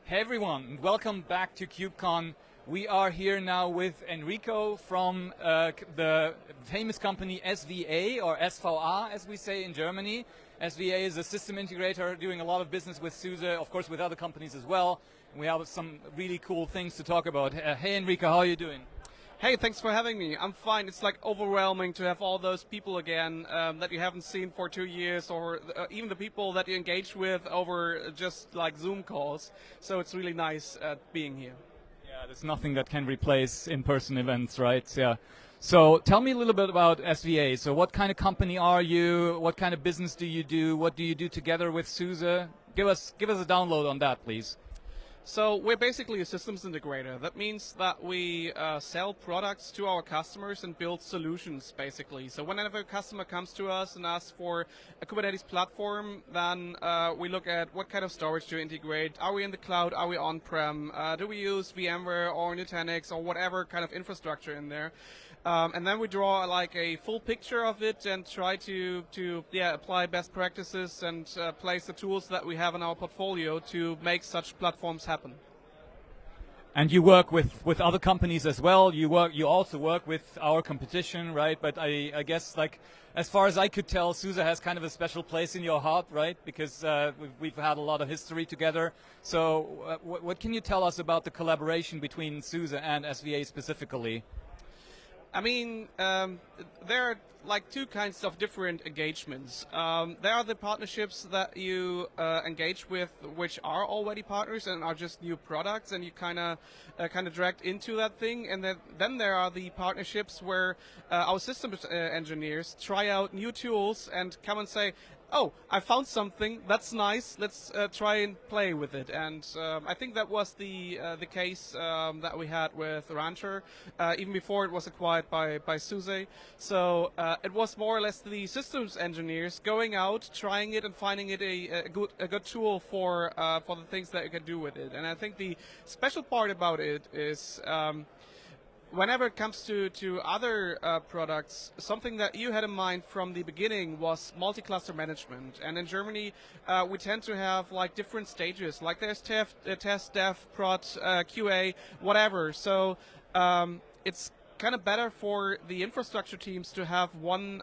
Hey everyone, welcome back to KubeCon. We are here now with Enrico from the famous company SVA, or SVA as we say in Germany. SVA is a system integrator doing a lot of business with SUSE, of course with other companies as well. And we have some really cool things to talk about. Hey Enrico, how are you doing? Hey, thanks for having me. I'm fine. It's like overwhelming to have all those people again that you haven't seen for 2 years, or even the people that you engage with over just like Zoom calls. So it's really nice being here. Yeah, there's nothing that can replace in-person events, right? Yeah. So tell me a little bit about SVA. So what kind of company are you? What kind of business do you do? What do you do together with SUSE? Give us a download on that, please. So we're basically a systems integrator. That means that we sell products to our customers and build solutions, basically. So whenever a customer comes to us and asks for a Kubernetes platform, then we look at what kind of storage to integrate. Are we in the cloud? Are we on-prem? Do we use VMware or Nutanix or whatever kind of infrastructure in there? And then we draw like a full picture of it and try to apply best practices and place the tools that we have in our portfolio to make such platforms happen. And you work with other companies as well. You also work with our competition, right? But I guess, like, as far as I could tell, SUSE has kind of a special place in your heart, right? Because we've had a lot of history together. So what can you tell us about the collaboration between SUSE and SVA specifically? I mean, there are like two kinds of different engagements. There are the partnerships that you engage with, which are already partners and are just new products, and you kind of dragged into that thing. And then there are the partnerships where our systems engineers try out new tools and come and say, oh, I found something, that's nice, let's try and play with it. And I think that was the case that we had with Rancher, even before it was acquired by SUSE. So it was more or less the systems engineers going out, trying it and finding it a good tool for the things that you can do with it. And I think the special part about it is whenever it comes to other products, something that you had in mind from the beginning was multi-cluster management. And in Germany, we tend to have like different stages, like there's test, dev, prod, QA, whatever. So it's kind of better for the infrastructure teams to have one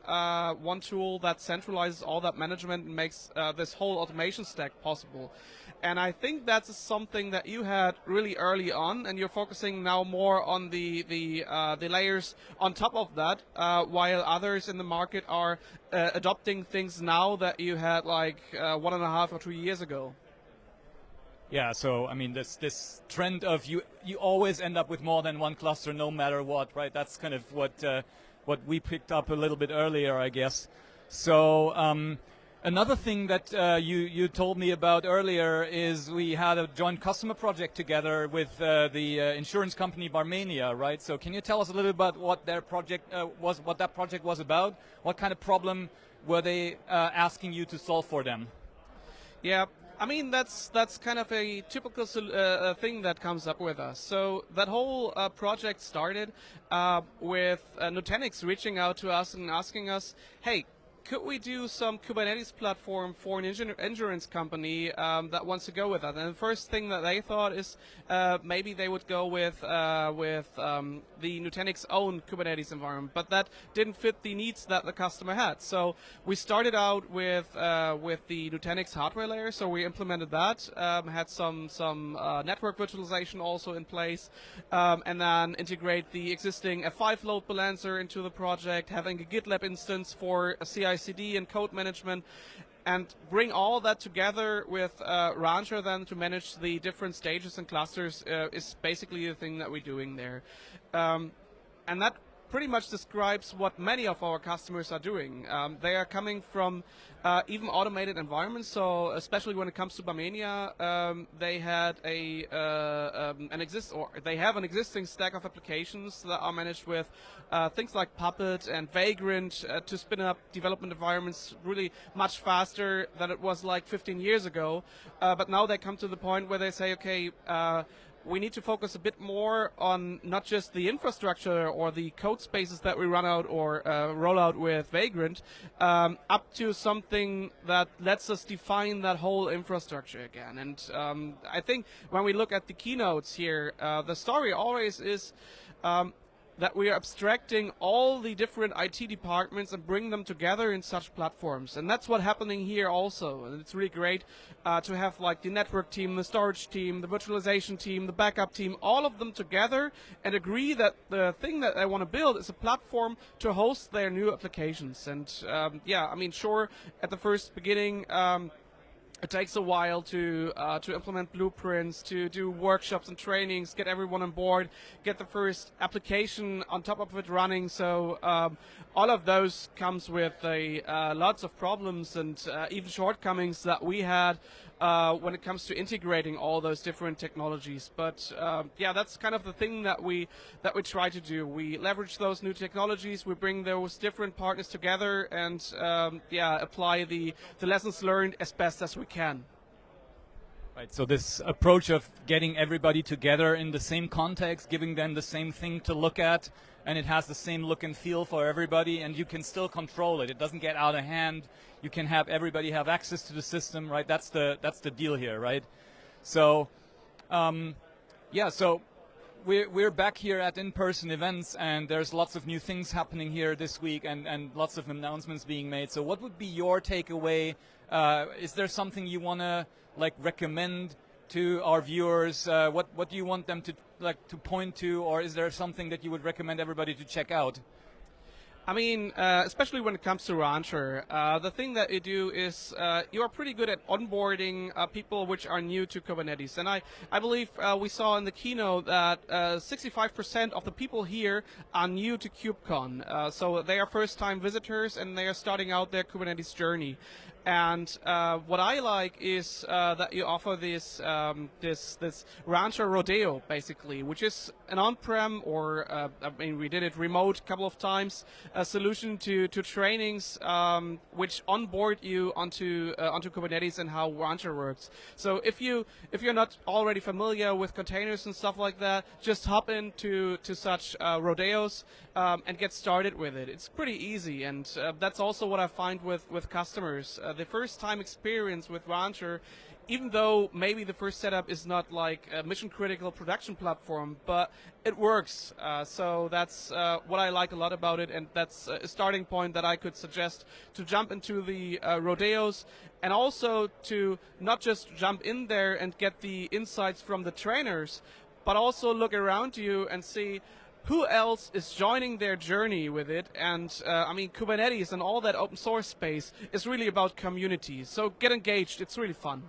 tool that centralizes all that management and makes this whole automation stack possible. And I think that's something that you had really early on, and you're focusing now more on the layers on top of that, while others in the market are adopting things now that you had like 1.5 or 2 years ago. Yeah, so I mean, this trend of you always end up with more than one cluster, no matter what, right? That's kind of what we picked up a little bit earlier, I guess. So another thing that you told me about earlier is we had a joint customer project together with the insurance company Barmenia, right? So can you tell us a little bit what their project what that project was about? What kind of problem were they asking you to solve for them? Yeah. I mean, that's kind of a typical thing that comes up with us. So that whole project started with Nutanix reaching out to us and asking us, hey, could we do some Kubernetes platform for an insurance company that wants to go with that? And the first thing that they thought is maybe they would go with the Nutanix own Kubernetes environment, but that didn't fit the needs that the customer had. So we started out with the Nutanix hardware layer. So we implemented that, had some network virtualization also in place, and then integrate the existing F5 load balancer into the project, having a GitLab instance for a CI/CD and code management, and bring all that together with Rancher then to manage the different stages and clusters is basically the thing that we're doing there. And that pretty much describes what many of our customers are doing. They are coming from even automated environments. So especially when it comes to Barmenia, they had they have an existing stack of applications that are managed with things like Puppet and Vagrant to spin up development environments really much faster than it was like 15 years ago. But now they come to the point where they say, okay, we need to focus a bit more on not just the infrastructure or the code spaces that we run out or roll out with Vagrant, up to something that lets us define that whole infrastructure again. And I think when we look at the keynotes here, the story always is that we are abstracting all the different IT departments and bring them together in such platforms. And that's what's happening here also. And it's really great to have like the network team, the storage team, the virtualization team, the backup team, all of them together and agree that the thing that they want to build is a platform to host their new applications. And yeah, I mean, sure, at the first beginning, it takes a while to implement blueprints, to do workshops and trainings, get everyone on board, get the first application on top of it running. So all of those comes with lots of problems and even shortcomings that we had when it comes to integrating all those different technologies. But yeah, that's kind of the thing that we try to do. We leverage those new technologies, we bring those different partners together, and yeah, apply the lessons learned as best as we can. Right, so this approach of getting everybody together in the same context, giving them the same thing to look at, and it has the same look and feel for everybody, and you can still control it. It doesn't get out of hand. You can have everybody have access to the system, right? That's the deal here, right? So, yeah, so we're back here at in-person events, and there's lots of new things happening here this week, and lots of announcements being made. So what would be your takeaway? Is there something you want to like recommend to our viewers? What do you want them to like to point to, or is there something that you would recommend everybody to check out? I mean, especially when it comes to Rancher, the thing that you do is you are pretty good at onboarding people which are new to Kubernetes. And I believe we saw in the keynote that 65% of the people here are new to KubeCon. So they are first-time visitors and they are starting out their Kubernetes journey. And what I like is that you offer this this Rancher Rodeo, basically, which is an on-prem or I mean, we did it remote a couple of times, a solution to trainings which onboard you onto Kubernetes and how Rancher works. So if you're not already familiar with containers and stuff like that, just hop into such rodeos and get started with it. It's pretty easy, and that's also what I find with customers. The first time experience with Rancher, even though maybe the first setup is not like a mission critical production platform, but it works. So that's what I like a lot about it, and that's a starting point that I could suggest to jump into the rodeos, and also to not just jump in there and get the insights from the trainers, but also look around you and see who else is joining their journey with it. And I mean, Kubernetes and all that open source space is really about community. So get engaged, it's really fun.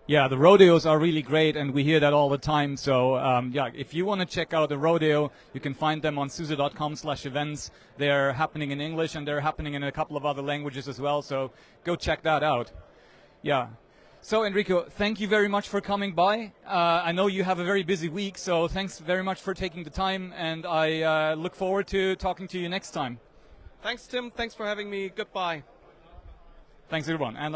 Yeah, the rodeos are really great, and we hear that all the time. So yeah, if you want to check out a rodeo, you can find them on SUSE.com/events. They're happening in English, and they're happening in a couple of other languages as well. So go check that out. Yeah. So Enrico, thank you very much for coming by. I know you have a very busy week, so thanks very much for taking the time, and I look forward to talking to you next time. Thanks, Tim. Thanks for having me. Goodbye. Thanks, everyone. And